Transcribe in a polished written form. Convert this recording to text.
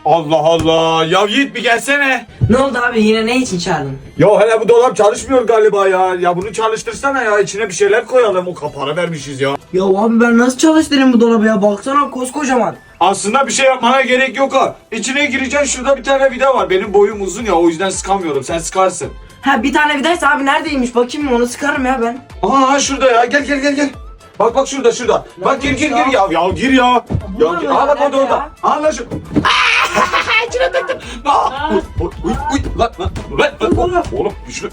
Allah Allah. Ya Yiğit bir gelsene. Ne oldu abi, yine ne için çağırdın? Ya hele bu dolap çalışmıyor galiba ya. Ya bunu çalıştırsana ya. İçine bir şeyler koyalım. O kapara vermişiz ya. Ya abi ben nasıl çalıştırayım bu dolabı ya, baksana koskocaman. Aslında bir şey yapmana gerek yok ha. İçine gireceksin, şurada bir tane vida var. Benim boyum uzun ya, o yüzden sıkamıyorum. Sen sıkarsın. Ha, bir tane vidaysa abi neredeymiş, bakayım onu sıkarım ya ben. Aa şurada ya. Gel. Bak şurada. Bak gir ya? ya. Ya gir ya. Ya Burada gir. mı Aa ya? bak orada Nerede orada. ya? Aa lan şu. İçine tıktım. Aa. Uy. Lan. Oğlum güçlü.